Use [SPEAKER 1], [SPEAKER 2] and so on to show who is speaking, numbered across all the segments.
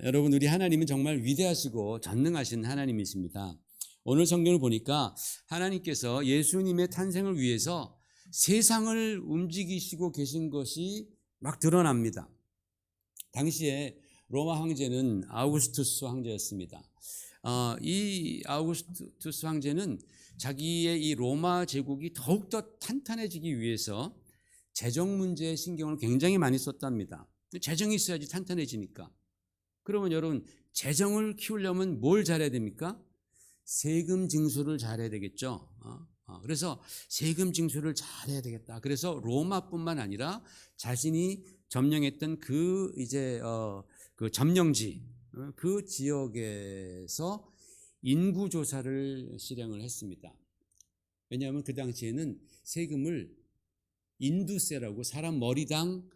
[SPEAKER 1] 여러분, 우리 하나님은 정말 위대하시고 전능하신 하나님이십니다. 오늘 성경을 보니까 하나님께서 예수님의 탄생을 위해서 세상을 움직이시고 계신 것이 막 드러납니다. 당시에 로마 황제는 아우구스투스 황제였습니다. 이 아우구스투스 황제는 자기의 이 로마 제국이 더욱더 탄탄해지기 위해서 재정 문제에 신경을 굉장히 많이 썼답니다. 재정이 있어야지 탄탄해지니까. 그러면 여러분, 재정을 키우려면 뭘 잘해야 됩니까? 세금 징수를 잘해야 되겠죠. 그래서 세금 징수를 잘해야 되겠다. 그래서 로마뿐만 아니라 자신이 점령했던 그 점령지, 그 지역에서 인구 조사를 실행을 했습니다. 왜냐하면 그 당시에는 세금을 인두세라고 사람 머리당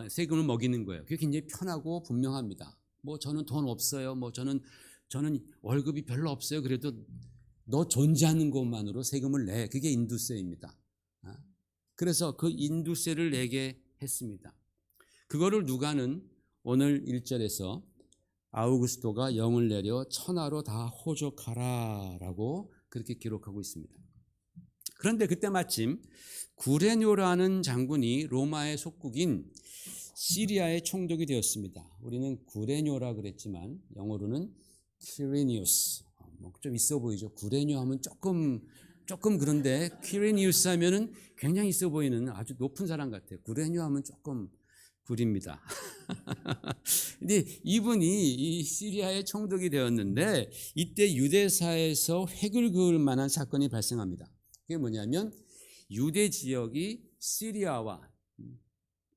[SPEAKER 1] 세금을 먹이는 거예요. 그게 굉장히 편하고 분명합니다. 뭐 저는 돈 없어요. 뭐 저는 월급이 별로 없어요. 그래도 너 존재하는 것만으로 세금을 내. 그게 인두세입니다. 그래서 그 인두세를 내게 했습니다. 그거를 누가는 오늘 1절에서 아우구스토가 영을 내려 천하로 다 호족하라라고 그렇게 기록하고 있습니다. 그런데 그때 마침 구레뇨라는 장군이 로마의 속국인 시리아의 총독이 되었습니다. 우리는 구레뇨라 그랬지만 영어로는 퀴리니우스. 좀 있어 보이죠. 구레뇨 하면 조금 그런데 퀴리니우스 하면은 굉장히 있어 보이는 아주 높은 사람 같아요. 구레뇨 하면 조금 구립니다. 근데 이분이 이 시리아의 총독이 되었는데 이때 유대사에서 획을 그을 만한 사건이 발생합니다. 그게 뭐냐면 유대 지역이 시리아와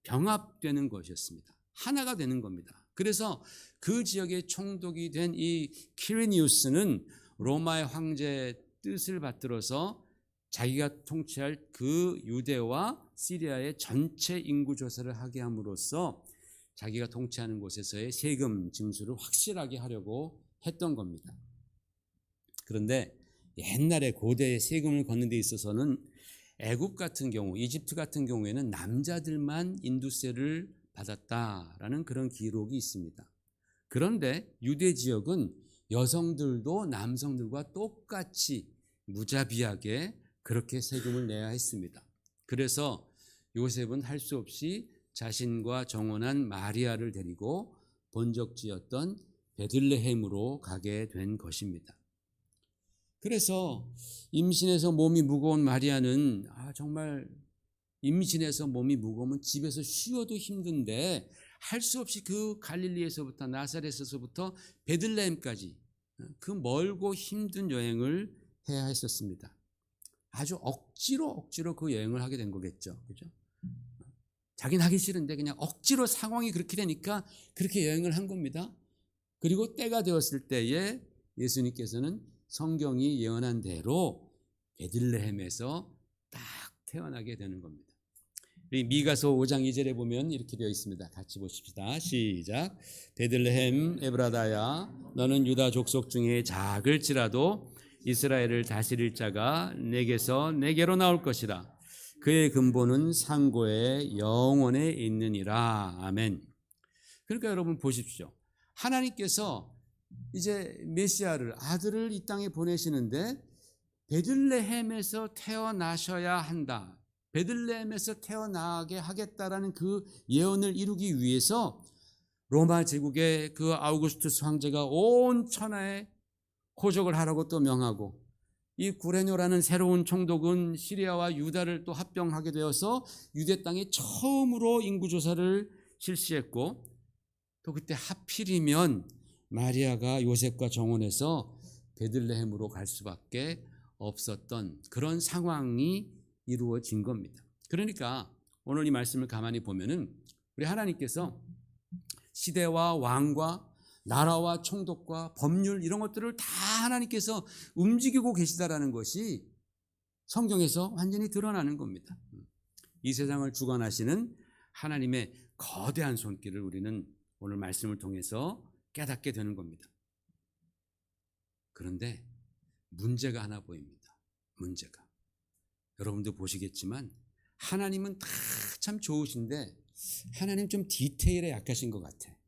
[SPEAKER 1] 병합되는 것이었습니다. 하나가 되는 겁니다. 그래서 그 지역의 총독이 된 이 퀴리니우스는 로마의 황제의 뜻을 받들어서 자기가 통치할 그 유대와 시리아의 전체 인구 조사를 하게 함으로써 자기가 통치하는 곳에서의 세금 징수를 확실하게 하려고 했던 겁니다. 그런데 옛날에 고대의 세금을 걷는 데 있어서는 애굽 같은 경우, 이집트 같은 경우에는 남자들만 인두세를 받았다라는 그런 기록이 있습니다. 그런데 유대 지역은 여성들도 남성들과 똑같이 무자비하게 그렇게 세금을 내야 했습니다. 그래서 요셉은 할 수 없이 자신과 정혼한 마리아를 데리고 본적지였던 베들레헴으로 가게 된 것입니다. 그래서 임신해서 몸이 무거운 마리아는 정말 임신해서 몸이 무거우면 집에서 쉬어도 힘든데 할 수 없이 그 갈릴리에서부터 나사렛에서부터 베들레헴까지 그 멀고 힘든 여행을 해야 했었습니다. 아주 억지로 그 여행을 하게 된 거겠죠. 그죠? 자기는 하기 싫은데 그냥 억지로 상황이 그렇게 되니까 그렇게 여행을 한 겁니다. 그리고 때가 되었을 때에 예수님께서는 성경이 예언한 대로 베들레헴에서 딱 태어나게 되는 겁니다. 우리 미가서 5장 2절에 보면 이렇게 되어 있습니다. 같이 보십시다. 시작. 베들레헴 에브라다야, 너는 유다 족속 중에 작을지라도 이스라엘을 다스릴 자가 내게서 내게로 나올 것이라. 그의 근본은 상고의 영원에 있느니라. 아멘. 그러니까 여러분 보십시오. 하나님께서 이제 메시아를, 아들을 이 땅에 보내시는데 베들레헴에서 태어나셔야 한다. 베들레헴에서 태어나게 하겠다라는 그 예언을 이루기 위해서 로마 제국의 그 아우구스투스 황제가 온 천하에 호적을 하라고 또 명하고, 이 구레뇨라는 새로운 총독은 시리아와 유다를 또 합병하게 되어서 유대 땅에 처음으로 인구조사를 실시했고, 또 그때 하필이면 마리아가 요셉과 정혼해서 베들레헴으로 갈 수밖에 없었던 그런 상황이 이루어진 겁니다. 그러니까 오늘 이 말씀을 가만히 보면은 우리 하나님께서 시대와 왕과 나라와 총독과 법률 이런 것들을 다 하나님께서 움직이고 계시다라는 것이 성경에서 완전히 드러나는 겁니다. 이 세상을 주관하시는 하나님의 거대한 손길을 우리는 오늘 말씀을 통해서 깨닫게 되는 겁니다. 그런데 문제가 하나 보입니다. 문제가. 여러분도 보시겠지만 하나님은 다 참 좋으신데 하나님 좀 디테일에 약하신 것 같아.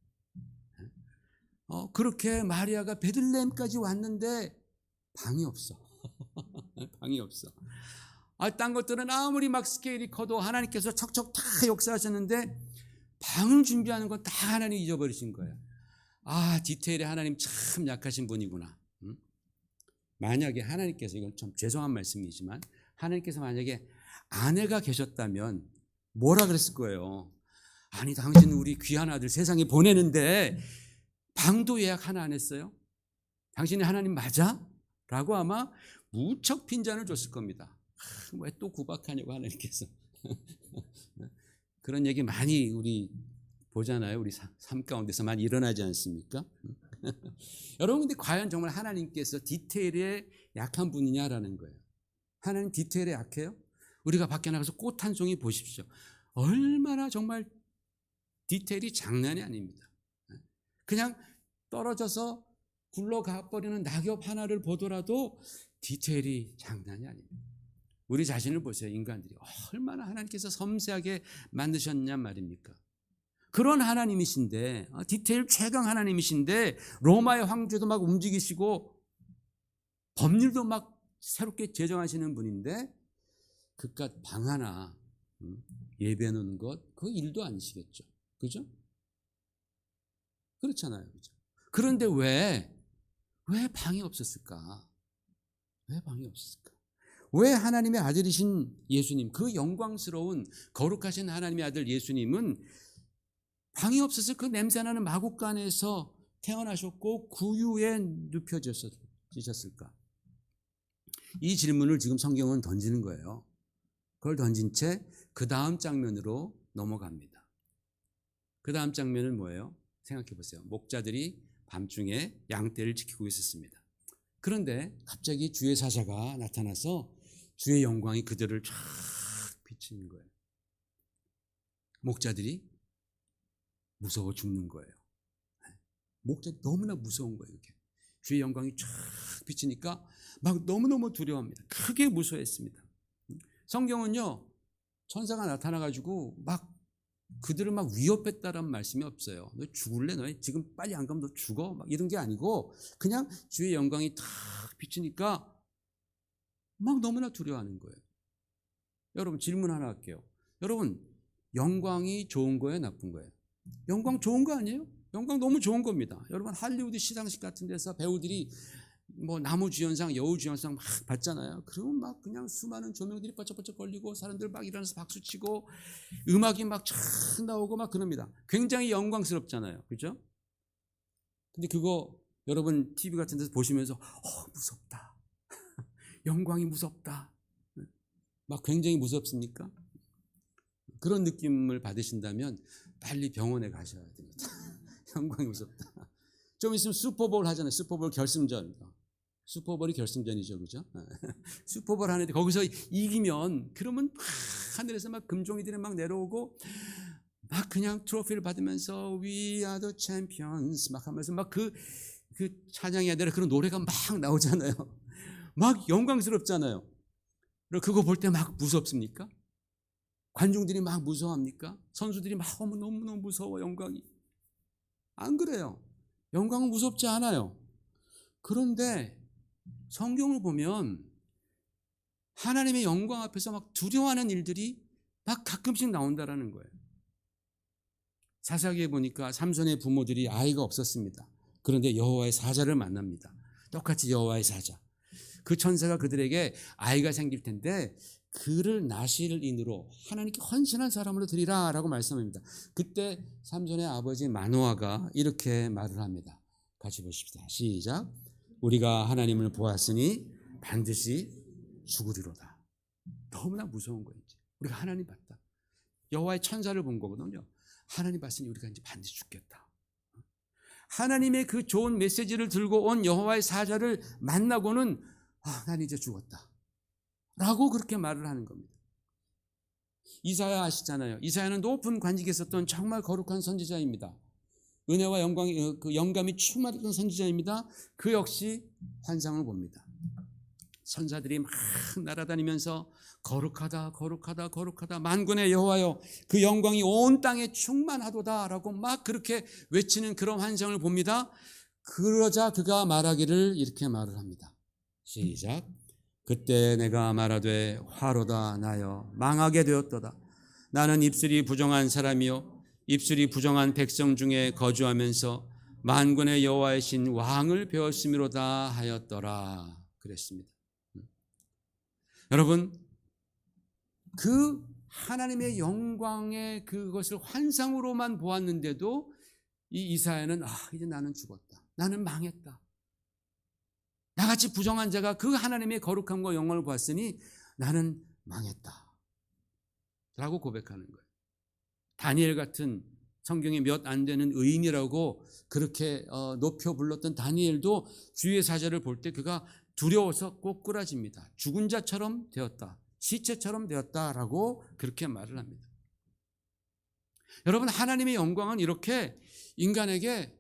[SPEAKER 1] 그렇게 마리아가 베들레헴까지 왔는데 방이 없어. 방이 없어. 딴 것들은 아무리 막 스케일이 커도 하나님께서 척척 다 역사하셨는데 방을 준비하는 건 다 하나님 잊어버리신 거예요. 디테일에 하나님 참 약하신 분이구나. 만약에 하나님께서, 이건 참 죄송한 말씀이지만, 하나님께서 만약에 아내가 계셨다면 뭐라 그랬을 거예요? 아니, 당신 우리 귀한 아들 세상에 보내는데 방도 예약 하나 안 했어요? 당신이 하나님 맞아? 라고 아마 무척 핀잔을 줬을 겁니다. 왜 또 구박하냐고 하나님께서. 그런 얘기 많이 우리 보잖아요. 우리 삶 가운데서 많이 일어나지 않습니까? 여러분, 근데 과연 정말 하나님께서 디테일에 약한 분이냐라는 거예요. 하나님 디테일에 약해요? 우리가 밖에 나가서 꽃 한 송이 보십시오. 얼마나 정말 디테일이 장난이 아닙니다. 그냥 떨어져서 굴러가 버리는 낙엽 하나를 보더라도 디테일이 장난이 아닙니다. 우리 자신을 보세요. 인간들이 얼마나 하나님께서 섬세하게 만드셨냔 말입니까? 그런 하나님이신데, 디테일 최강 하나님이신데 로마의 황제도 막 움직이시고 법률도 막 새롭게 제정하시는 분인데 그깟 방 하나 예배해 놓는 것, 그 일도 아니시겠죠. 그죠? 그렇잖아요. 그죠? 그런데 왜 방이 없었을까? 왜 방이 없었을까? 왜 하나님의 아들이신 예수님, 그 영광스러운 거룩하신 하나님의 아들 예수님은 방이 없어서 그 냄새나는 마국간에서 태어나셨고 구유에 눕혀지셨을까? 이 질문을 지금 성경은 던지는 거예요. 그걸 던진 채 그 다음 장면으로 넘어갑니다. 그 다음 장면은 뭐예요? 생각해 보세요. 목자들이 밤중에 양떼를 지키고 있었습니다. 그런데 갑자기 주의 사자가 나타나서 주의 영광이 그들을 쫙 비치는 거예요. 목자들이 무서워 죽는 거예요. 목자들이 너무나 무서운 거예요. 이렇게. 주의 영광이 쫙 비치니까 막 너무너무 두려워합니다. 크게 무서워했습니다. 성경은요, 천사가 나타나가지고 막 그들을 막 위협했다라는 말씀이 없어요. 너 죽을래? 너 지금 빨리 안 가면 너 죽어? 막 이런 게 아니고 그냥 주의 영광이 탁 비치니까 막 너무나 두려워하는 거예요. 여러분, 질문 하나 할게요. 여러분, 영광이 좋은 거예요? 나쁜 거예요? 영광 좋은 거 아니에요? 영광 너무 좋은 겁니다. 여러분, 할리우드 시상식 같은 데서 배우들이 뭐 나무주연상, 여우주연상 막 받잖아요. 그러면 막 그냥 수많은 조명들이 번쩍번쩍 걸리고 사람들 막 일어나서 박수치고 음악이 막 촥 나오고 막 그럽니다. 굉장히 영광스럽잖아요. 그죠? 근데 그거 여러분 TV 같은 데서 보시면서 무섭다. 영광이 무섭다. 막 굉장히 무섭습니까? 그런 느낌을 받으신다면 빨리 병원에 가셔야 됩니다. 영광이 무섭다. 좀 있으면 슈퍼볼 하잖아요. 슈퍼볼 결승전. 슈퍼볼이 결승전이죠. 그죠? 슈퍼볼 하는데 거기서 이기면 그러면 막 하늘에서 막 금종이들이 막 내려오고 막 그냥 트로피를 받으면서 We are the champions 막 하면서 막 그 찬양이 아니라 그런 노래가 막 나오잖아요. 막 영광스럽잖아요. 그거 볼 때 막 무섭습니까? 관중들이 막 무서워합니까? 선수들이 막 너무너무 무서워 영광이. 안 그래요. 영광은 무섭지 않아요. 그런데 성경을 보면 하나님의 영광 앞에서 막 두려워하는 일들이 막 가끔씩 나온다라는 거예요. 사사기에 보니까 삼손의 부모들이 아이가 없었습니다. 그런데 여호와의 사자를 만납니다. 똑같이 여호와의 사자. 그 천사가 그들에게 아이가 생길 텐데 그를 나실 인으로 하나님께 헌신한 사람으로 드리라 라고 말씀합니다. 그때 삼손의 아버지 마노아가 이렇게 말을 합니다. 같이 보십시다. 시작. 우리가 하나님을 보았으니 반드시 죽으리로다. 너무나 무서운 거예요. 우리가 하나님 봤다. 여호와의 천사를 본 거거든요. 하나님 봤으니 우리가 이제 반드시 죽겠다. 하나님의 그 좋은 메시지를 들고 온 여호와의 사자를 만나고는 난 이제 죽었다 라고 그렇게 말을 하는 겁니다. 이사야 아시잖아요. 이사야는 높은 관직에 있었던 정말 거룩한 선지자입니다. 은혜와 영감이 충만했던 선지자입니다. 그 역시 환상을 봅니다. 천사들이 막 날아다니면서 거룩하다 거룩하다 거룩하다 만군의 여호와여 그 영광이 온 땅에 충만하도다 라고 막 그렇게 외치는 그런 환상을 봅니다. 그러자 그가 말하기를 이렇게 말을 합니다. 시작. 그때 내가 말하되 화로다 나여 망하게 되었도다. 나는 입술이 부정한 사람이요 입술이 부정한 백성 중에 거주하면서 만군의 여호와의 신 왕을 배웠음이로다 하였더라 그랬습니다. 여러분, 그 하나님의 영광의 그것을 환상으로만 보았는데도 이 이사야는 이제 나는 죽었다. 나는 망했다. 나같이 부정한 자가 그 하나님의 거룩함과 영광을 보았으니 나는 망했다. 라고 고백하는 거예요. 다니엘 같은 성경에 몇 안 되는 의인이라고 그렇게 높여 불렀던 다니엘도 주의 사자를 볼 때 그가 두려워서 꼬꾸라집니다. 죽은 자처럼 되었다. 시체처럼 되었다라고 그렇게 말을 합니다. 여러분, 하나님의 영광은 이렇게 인간에게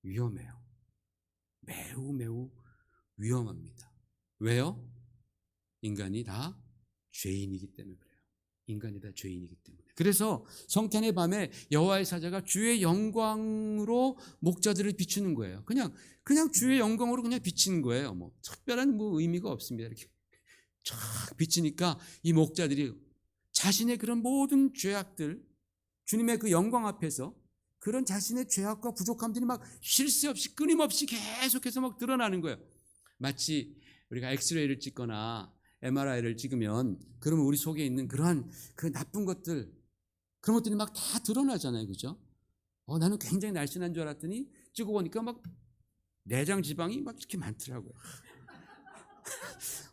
[SPEAKER 1] 위험해요. 매우 매우 위험합니다. 왜요? 인간이 다 죄인이기 때문에 그래요. 인간이 다 죄인이기 때문에. 그래서 성탄의 밤에 여호와의 사자가 주의 영광으로 목자들을 비추는 거예요. 그냥 주의 영광으로 그냥 비치는 거예요. 뭐 특별한 의미가 없습니다. 이렇게 쫙 비치니까 이 목자들이 자신의 그런 모든 죄악들, 주님의 그 영광 앞에서 그런 자신의 죄악과 부족함들이 막 쉴 새 없이 끊임없이 계속해서 막 드러나는 거예요. 마치 우리가 엑스레이를 찍거나 MRI를 찍으면 그러면 우리 속에 있는 그러한 그 나쁜 것들, 그런 것들이 막 다 드러나잖아요. 그죠? 나는 굉장히 날씬한 줄 알았더니 찍어보니까 막 내장 지방이 막 이렇게 많더라고요.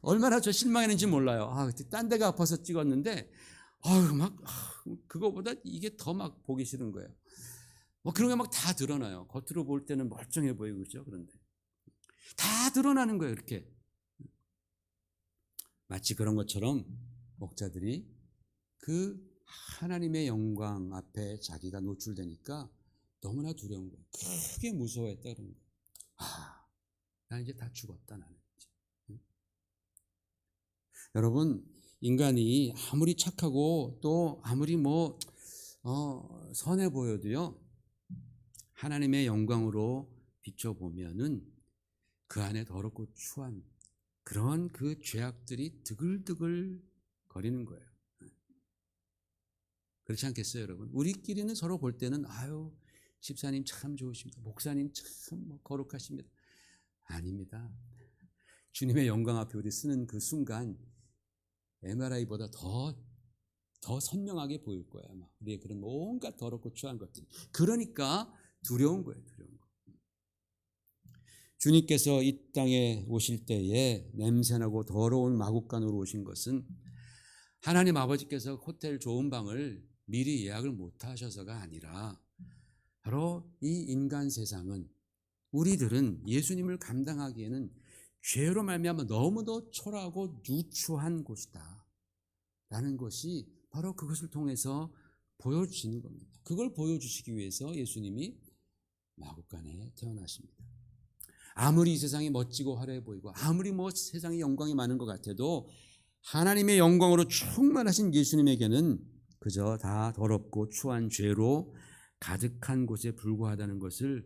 [SPEAKER 1] 얼마나 저 실망했는지 몰라요. 딴 데가 아파서 찍었는데 그거보다 이게 더 막 보기 싫은 거예요. 그런 게 막 다 드러나요. 겉으로 볼 때는 멀쩡해 보이고 그렇죠. 그런데 다 드러나는 거예요. 이렇게 마치 그런 것처럼 목자들이 그 하나님의 영광 앞에 자기가 노출되니까 너무나 두려운 거예요. 크게 무서워했다 그런 거예요. 나 이제 다 죽었다 나는. 여러분, 인간이 아무리 착하고 또 아무리 선해 보여도요, 하나님의 영광으로 비춰보면은 그 안에 더럽고 추한 그런 그 죄악들이 드글드글 거리는 거예요. 그렇지 않겠어요, 여러분? 우리끼리는 서로 볼 때는 집사님 참 좋으십니다. 목사님 참 거룩하십니다. 아닙니다. 주님의 영광 앞에 우리 쓰는 그 순간 MRI보다 더 선명하게 보일 거예요. 아마 우리의 그런 온갖 더럽고 추한 것들. 그러니까 두려운 거예요. 두려운 거. 주님께서 이 땅에 오실 때에 냄새나고 더러운 마국간으로 오신 것은 하나님 아버지께서 호텔 좋은 방을 미리 예약을 못 하셔서가 아니라 바로 이 인간 세상은 우리들은 예수님을 감당하기에는 죄로 말미암아 너무도 초라하고 누추한 곳이다 라는 것이 바로 그것을 통해서 보여주시는 겁니다. 그걸 보여주시기 위해서 예수님이 마국간에 태어나십니다. 아무리 이 세상이 멋지고 화려해 보이고 아무리 세상에 영광이 많은 것 같아도 하나님의 영광으로 충만하신 예수님에게는 그저 다 더럽고 추한 죄로 가득한 곳에 불과하다는 것을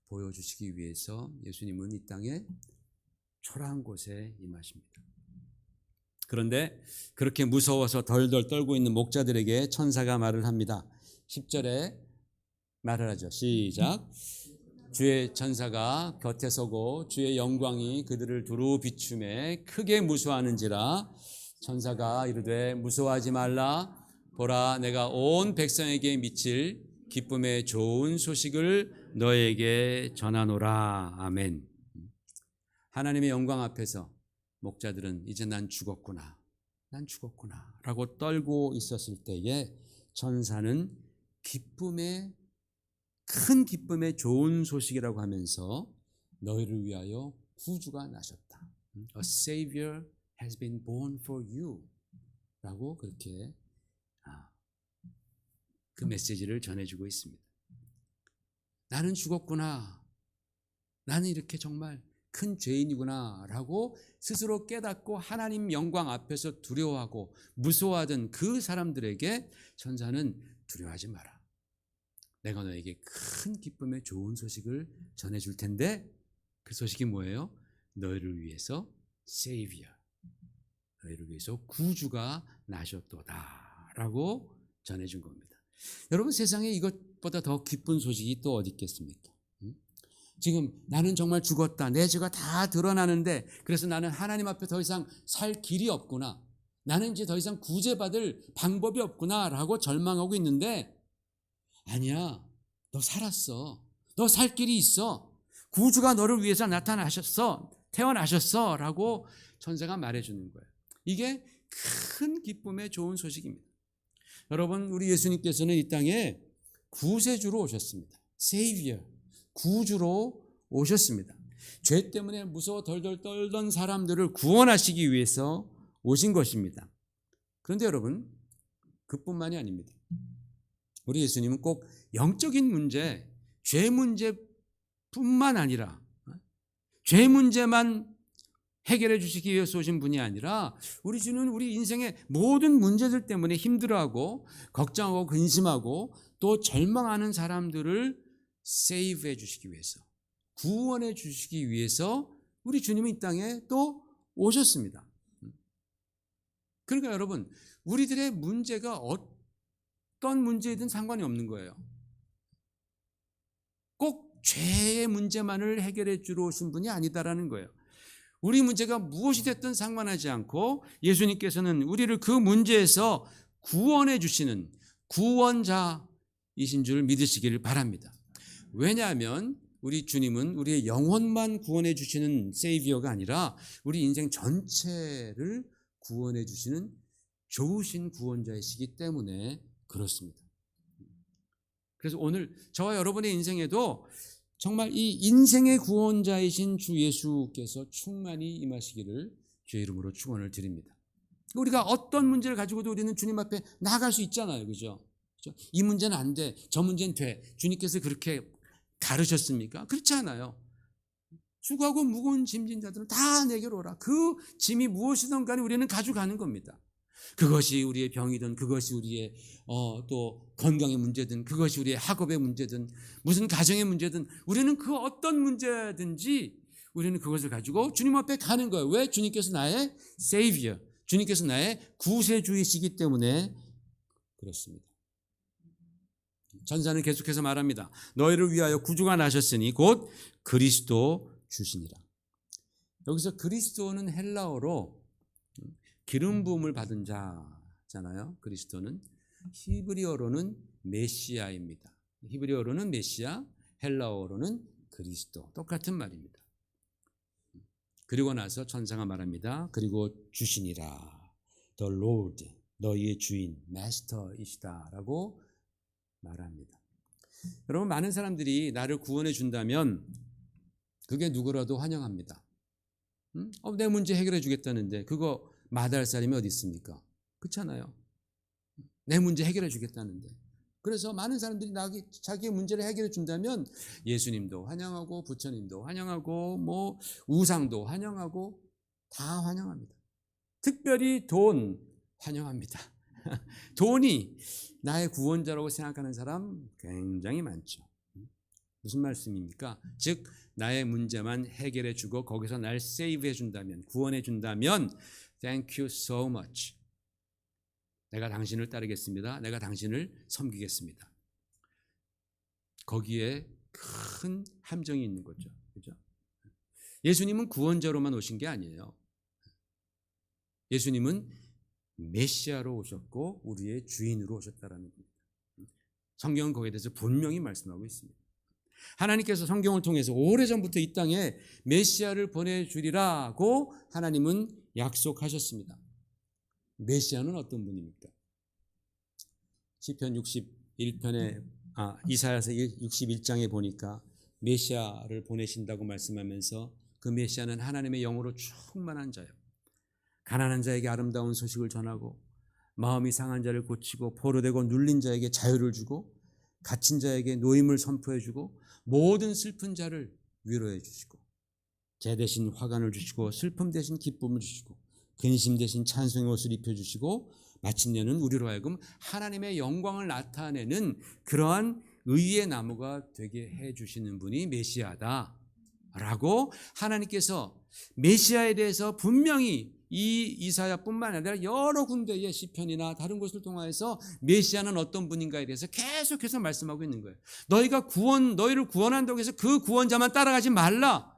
[SPEAKER 1] 보여주시기 위해서 예수님은 이 땅에 초라한 곳에 임하십니다. 그런데 그렇게 무서워서 덜덜 떨고 있는 목자들에게 천사가 말을 합니다. 10절에 말을 하죠. 시작. 주의 천사가 곁에 서고 주의 영광이 그들을 두루 비추매 크게 무서워하는지라. 천사가 이르되 무서워하지 말라. 보라, 내가 온 백성에게 미칠 기쁨의 좋은 소식을 너에게 전하노라. 아멘. 하나님의 영광 앞에서 목자들은 이제 난 죽었구나 라고 떨고 있었을 때에 천사는 큰 기쁨의 좋은 소식이라고 하면서 너희를 위하여 구주가 나셨다. A Savior has been born for you 라고 그렇게 그 메시지를 전해주고 있습니다. 나는 죽었구나. 나는 이렇게 정말 큰 죄인이구나 라고 스스로 깨닫고 하나님 영광 앞에서 두려워하고 무서워하던 그 사람들에게 천사는 두려워하지 마라. 내가 너에게 큰 기쁨의 좋은 소식을 전해줄 텐데 그 소식이 뭐예요? 너희를 위해서 Savior, 너희를 위해서 구주가 나셨도다 라고 전해준 겁니다. 여러분, 세상에 이것보다 더 기쁜 소식이 또 어디 있겠습니까? 지금 나는 정말 죽었다, 내 죄가 다 드러나는데 그래서 나는 하나님 앞에 더 이상 살 길이 없구나, 나는 이제 더 이상 구제받을 방법이 없구나 라고 절망하고 있는데, 아니야, 너 살았어, 너 살 길이 있어, 구주가 너를 위해서 나타나셨어, 태어나셨어 라고 천사가 말해주는 거예요. 이게 큰 기쁨의 좋은 소식입니다. 여러분, 우리 예수님께서는 이 땅에 구세주로 오셨습니다. Savior, 구주로 오셨습니다. 죄 때문에 무서워 덜덜 떨던 사람들을 구원하시기 위해서 오신 것입니다. 그런데 여러분, 그뿐만이 아닙니다. 우리 예수님은 꼭 영적인 문제, 죄 문제뿐만 아니라 죄 문제만 해결해 주시기 위해서 오신 분이 아니라 우리 주는 우리 인생의 모든 문제들 때문에 힘들어하고 걱정하고 근심하고 또 절망하는 사람들을 세이브해 주시기 위해서, 구원해 주시기 위해서 우리 주님이 이 땅에 또 오셨습니다. 그러니까 여러분, 우리들의 문제가 어떤 문제이든 상관이 없는 거예요. 꼭 죄의 문제만을 해결해 주러 오신 분이 아니다라는 거예요. 우리 문제가 무엇이 됐든 상관하지 않고 예수님께서는 우리를 그 문제에서 구원해 주시는 구원자이신 줄 믿으시기를 바랍니다. 왜냐하면 우리 주님은 우리의 영혼만 구원해 주시는 세이비어가 아니라 우리 인생 전체를 구원해 주시는 좋으신 구원자이시기 때문에 그렇습니다. 그래서 오늘 저와 여러분의 인생에도 정말 이 인생의 구원자이신 주 예수께서 충만히 임하시기를 주의 이름으로 축원을 드립니다. 우리가 어떤 문제를 가지고도 우리는 주님 앞에 나아갈 수 있잖아요. 그죠? 이 문제는 안 돼, 저 문제는 돼. 주님께서 그렇게 가르쳤습니까? 그렇지 않아요. 수고하고 무거운 짐진 자들은 다 내게로 오라. 그 짐이 무엇이든 간에 우리는 가져가는 겁니다. 그것이 우리의 병이든, 그것이 우리의 또 건강의 문제든, 그것이 우리의 학업의 문제든, 무슨 가정의 문제든, 우리는 그 어떤 문제든지 우리는 그것을 가지고 주님 앞에 가는 거예요. 왜? 주님께서 나의 Savior, 주님께서 나의 구세주이시기 때문에 그렇습니다. 천사는 계속해서 말합니다. 너희를 위하여 구주가 나셨으니 곧 그리스도 주시니라. 여기서 그리스도는 헬라어로 기름 부음을 받은 자잖아요. 그리스도는 히브리어로는 메시아입니다. 히브리어로는 메시아, 헬라어로는 그리스도, 똑같은 말입니다. 그리고 나서 천사가 말합니다. 그리고 주시니라, the Lord, 너희의 주인, 마스터이시다라고 말합니다. 여러분, 많은 사람들이 나를 구원해 준다면 그게 누구라도 환영합니다. 내 문제 해결해 주겠다는데 그거 마다할 사람이 어디 있습니까? 그렇잖아요. 내 문제 해결해 주겠다는데. 그래서 많은 사람들이 자기의 문제를 해결해 준다면 예수님도 환영하고 부처님도 환영하고 뭐 우상도 환영하고 다 환영합니다. 특별히 돈 환영합니다. 돈이 나의 구원자라고 생각하는 사람 굉장히 많죠. 무슨 말씀입니까? 즉 나의 문제만 해결해 주고 거기서 날 세이브해 준다면, 구원해 준다면 Thank you so much. 내가 당신을 따르겠습니다. 내가 당신을 섬기겠습니다. 거기에 큰 함정이 있는 거죠. 그죠? 예수님은 구원자로만 오신 게 아니에요. 예수님은 메시아로 오셨고 우리의 주인으로 오셨다라는 겁니다. 성경은 거기에 대해서 분명히 말씀하고 있습니다. 하나님께서 성경을 통해서 오래전부터 이 땅에 메시아를 보내주리라고 하나님은 약속하셨습니다. 메시아는 어떤 분입니까? 시편 61편에 이사야서 61장에 보니까 메시아를 보내신다고 말씀하면서 그 메시아는 하나님의 영으로 충만한 자요, 가난한 자에게 아름다운 소식을 전하고 마음이 상한 자를 고치고 포로되고 눌린 자에게 자유를 주고 갇힌 자에게 노임을 선포해 주고 모든 슬픈 자를 위로해 주시고 재 대신 화관을 주시고 슬픔 대신 기쁨을 주시고 근심 대신 찬송의 옷을 입혀주시고 마침내는 우리로 하여금 하나님의 영광을 나타내는 그러한 의의 나무가 되게 해주시는 분이 메시아다라고 하나님께서 메시아에 대해서 분명히 이 이사야뿐만 아니라 여러 군데의 시편이나 다른 곳을 통해서 메시아는 어떤 분인가에 대해서 계속해서 말씀하고 있는 거예요. 너희를 구원한다고 해서 그 구원자만 따라가지 말라.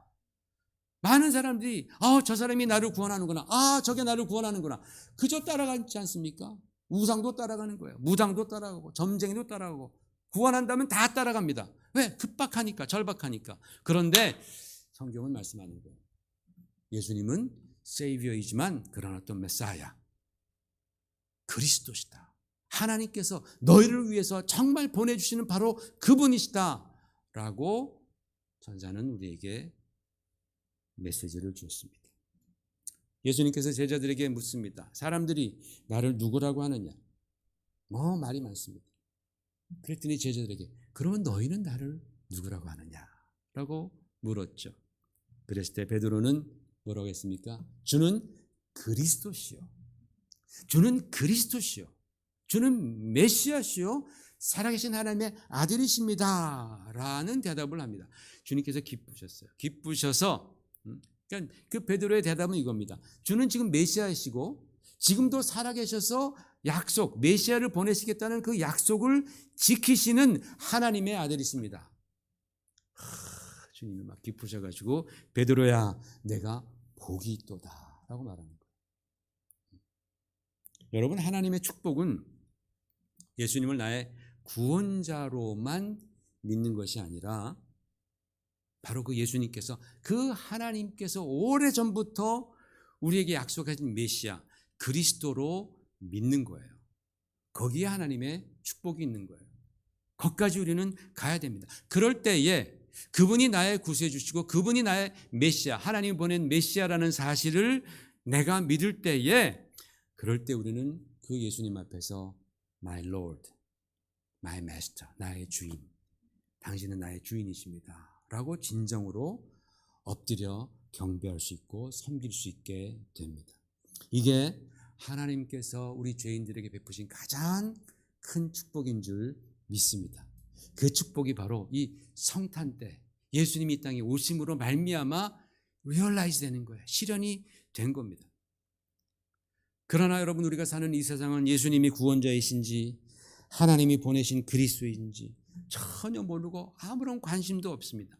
[SPEAKER 1] 많은 사람들이 저 사람이 나를 구원하는구나. 저게 나를 구원하는구나. 그저 따라가지 않습니까? 우상도 따라가는 거예요. 무당도 따라가고 점쟁이도 따라가고 구원한다면 다 따라갑니다. 왜? 급박하니까, 절박하니까. 그런데 성경은 말씀하는 거예요. 예수님은 세이비어이지만 그러나 또 메사야, 그리스도시다. 하나님께서 너희를 위해서 정말 보내주시는 바로 그분이시다 라고 전사는 우리에게 메시지를 주었습니다. 예수님께서 제자들에게 묻습니다. 사람들이 나를 누구라고 하느냐? 말이 많습니다. 그랬더니 제자들에게 그러면 너희는 나를 누구라고 하느냐? 라고 물었죠. 그랬을 때 베드로는 뭐라고 했습니까? 주는 그리스도시요. 주는 그리스도시요. 주는 메시아시요. 살아계신 하나님의 아들이십니다. 라는 대답을 합니다. 주님께서 기쁘셨어요. 기쁘셔서 그러니까 그 베드로의 대답은 이겁니다. 주는 지금 메시아이시고 지금도 살아계셔서 메시아를 보내시겠다는 그 약속을 지키시는 하나님의 아들이십니다. 주님이 막 기쁘셔가지고 베드로야 내가 복이 있도다 라고 말하는 거예요. 여러분, 하나님의 축복은 예수님을 나의 구원자로만 믿는 것이 아니라 바로 그 예수님께서, 그 하나님께서 오래전부터 우리에게 약속하신 메시아 그리스도로 믿는 거예요. 거기에 하나님의 축복이 있는 거예요. 거기까지 우리는 가야 됩니다. 그럴 때에 그분이 나의 구세주 주시고 그분이 나의 메시아, 하나님이 보낸 메시아라는 사실을 내가 믿을 때에, 그럴 때 우리는 그 예수님 앞에서 My Lord, My Master, 나의 주인, 당신은 나의 주인이십니다 라고 진정으로 엎드려 경배할 수 있고 섬길 수 있게 됩니다. 이게 하나님께서 우리 죄인들에게 베푸신 가장 큰 축복인 줄 믿습니다. 그 축복이 바로 이 성탄 때 예수님이 이 땅에 오심으로 말미암아 리얼라이즈 되는 거예요. 실현이 된 겁니다. 그러나 여러분, 우리가 사는 이 세상은 예수님이 구원자이신지 하나님이 보내신 그리스도인지 전혀 모르고 아무런 관심도 없습니다.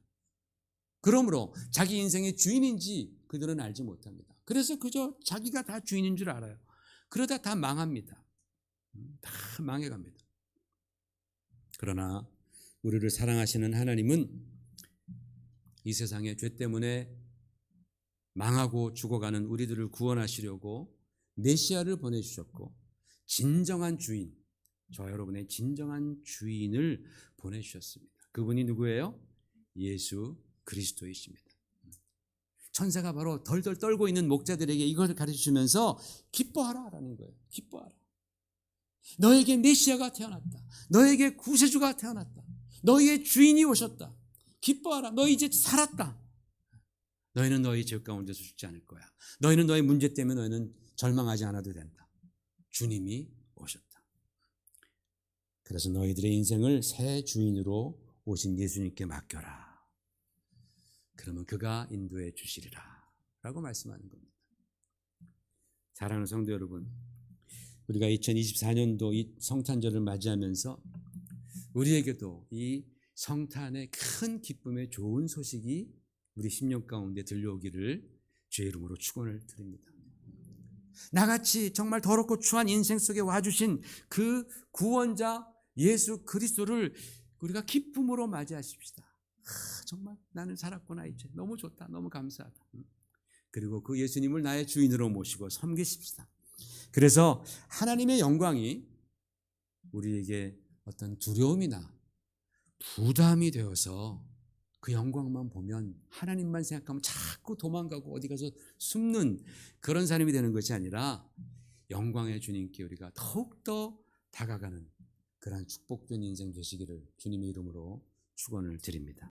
[SPEAKER 1] 그러므로 자기 인생의 주인인지 그들은 알지 못합니다. 그래서 그저 자기가 다 주인인 줄 알아요. 그러다 다 망합니다. 다 망해갑니다. 그러나 우리를 사랑하시는 하나님은 이 세상의 죄 때문에 망하고 죽어가는 우리들을 구원하시려고 메시아를 보내주셨고, 진정한 주인, 저 여러분의 진정한 주인을 보내주셨습니다. 그분이 누구예요? 예수 그리스도이십니다. 천사가 바로 덜덜 떨고 있는 목자들에게 이것을 가르쳐주면서 기뻐하라라는 거예요. 기뻐하라. 너에게 메시아가 태어났다. 너에게 구세주가 태어났다. 너희의 주인이 오셨다. 기뻐하라. 너희 이제 살았다. 너희는 너희 죄 가운데서 죽지 않을 거야. 너희는 너희 문제 때문에 너희는 절망하지 않아도 된다. 주님이 오셨다. 그래서 너희들의 인생을 새 주인으로 오신 예수님께 맡겨라. 그러면 그가 인도해 주시리라 라고 말씀하는 겁니다. 사랑하는 성도 여러분, 우리가 2024년도 이 성탄절을 맞이하면서 우리에게도 이 성탄의 큰 기쁨의 좋은 소식이 우리 심령 가운데 들려오기를 주의 이름으로 축원을 드립니다. 나같이 정말 더럽고 추한 인생 속에 와주신 그 구원자 예수 그리스도를 우리가 기쁨으로 맞이하십시다. 정말 나는 살았구나, 이제 너무 좋다, 너무 감사하다. 그리고 그 예수님을 나의 주인으로 모시고 섬기십시다. 그래서 하나님의 영광이 우리에게 어떤 두려움이나 부담이 되어서 그 영광만 보면, 하나님만 생각하면 자꾸 도망가고 어디 가서 숨는 그런 사람이 되는 것이 아니라 영광의 주님께 우리가 더욱더 다가가는 그러한 축복된 인생 되시기를 주님의 이름으로 축원을 드립니다.